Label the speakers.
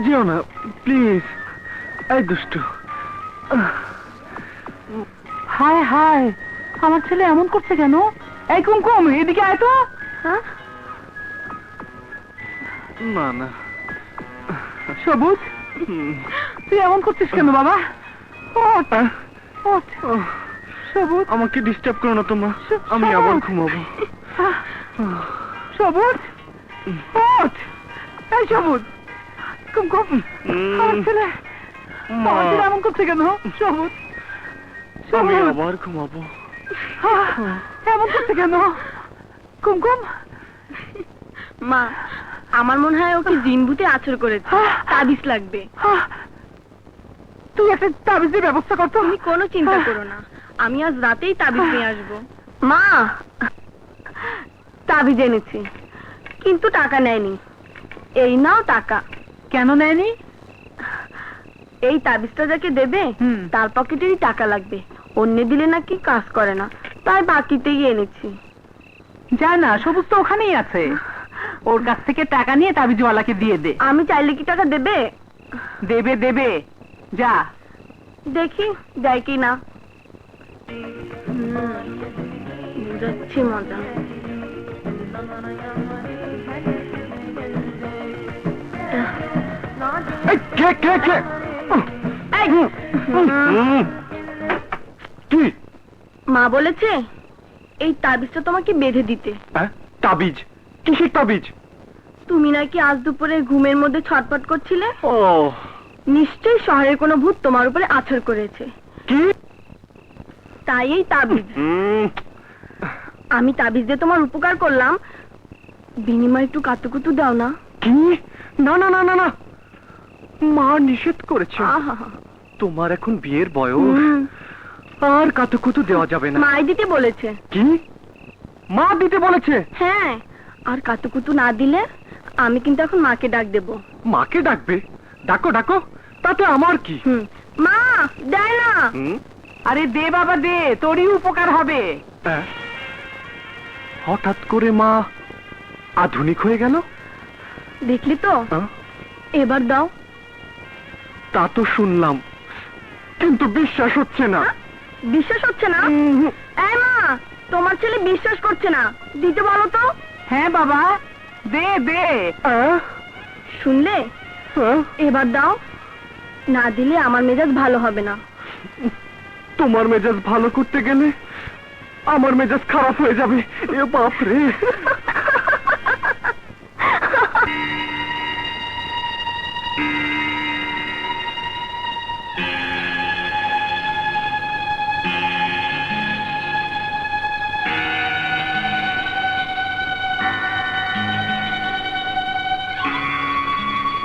Speaker 1: যেও না প্লিজ। এই দুষ্টু।
Speaker 2: হায় হায়, আমার ছেলে এমন করছে কেন? এই কুমকুম, এদিকে আয় তো।
Speaker 1: না না
Speaker 2: সবুজ, তুই এমন করছিস কেন বাবা? ওঠ, ওঠ। সবুজ,
Speaker 1: আমাকে ডিস্টার্ব করো না তোমরা, আমি
Speaker 2: সবুজ।
Speaker 1: আবার ঘুমাবো।
Speaker 2: সবুজ, ওঠ। এই সবুজ, কুমকুম, আমার ছেলে এমন করছে কেন? সবুজ,
Speaker 1: আমি
Speaker 2: সবুজ,
Speaker 1: আবার ঘুমাবো।
Speaker 2: এমন করছে কেন? কুমকুম,
Speaker 3: মা, আমার মনে হয় ওকে জিন ভূতে আছর করেছে, তাবিজ লাগবে।
Speaker 2: তুই একটা তাবিজের ব্যবস্থা কর তো।
Speaker 3: তুমি কোনো চিন্তা করো না, আমি আজ রাতেই তাবিজ নিয়ে আসবো। মা, তাবিজ এনেছি, কিন্তু টাকা নেয়নি। এই নাও টাকা।
Speaker 2: কেন নেয়নি?
Speaker 3: এই তাবিজটা যাকে দেবে তার পকেটেরই টাকা লাগবে, অন্য দিলে নাকি কাজ করে না, তাই বাকিতেই এনেছি।
Speaker 2: যায় না, সবুজ তো ওখানেই আছে, ওর কাছ থেকে টাকা নিয়ে তাবিজওয়ালাকে দিয়ে দে।
Speaker 3: আমি চাইলে কি টাকা দেবে?
Speaker 2: দেবে দেবে, যা।
Speaker 3: দেখি দেয় কি না। বুঝাচ্ছি মজা।
Speaker 1: এই, কে কে কে?
Speaker 3: এই,
Speaker 1: কি?
Speaker 3: মা বলেছে এই তাবিজটা তোমাকে বেঁধে দিতে।
Speaker 1: তাবিজ? কিসের তাবিজ?
Speaker 3: তুমি নাকি আজ দুপুরে ঘুমের মধ্যে ছটফট করছিলে,
Speaker 1: ও
Speaker 3: নিশ্চয়ই শহরের কোনো ভূত তোমার উপরে আছর করেছে,
Speaker 1: কি?
Speaker 3: তাই এই তাবিজ। আমি তাবিজ দিয়ে তোমার উপকার করলাম, বিনিময়ে একটু কাতুকুতু দাও না।
Speaker 1: কি? না না না না না, মা নিষেধ করেছে।
Speaker 3: আহা,
Speaker 1: তোমার এখন বিয়ের বয়স, আর কাতুকুতু দেওয়া যাবে না।
Speaker 3: মাই দিতে বলেছে।
Speaker 1: কি? মা দিতে বলেছে?
Speaker 3: হ্যাঁ, আর কাতুকুতু না দিলে আমি কিন্তু এখন মাকে ডাক দেব।
Speaker 1: মাকে ডাকবে? ডাকো ডাকো, তাতে আমার কি?
Speaker 3: মা, দেয় না।
Speaker 2: আরে দে বাবা দে, তোরই উপকার হবে।
Speaker 1: হঠাৎ করে মা আধুনিক হয়ে গেল।
Speaker 3: দেখলি তো, এবার দাও।
Speaker 1: তা তো শুনলাম, কিন্তু বিশ্বাস হচ্ছে না।
Speaker 3: বিশ্বাস হচ্ছে না? এই মা, তোমার ছেলে বিশ্বাস করছে না, দিতে বলো তো।
Speaker 2: হ্যাঁ বাবা, দে দে।
Speaker 3: শুনলে, এবার দাও, না দিলে আমার মেজাজ ভালো হবে না।
Speaker 1: তোমার মেজাজ ভালো করতে গেলে আমার মেজাজ খারাপ হয়ে যাবে। এ বাপ রে।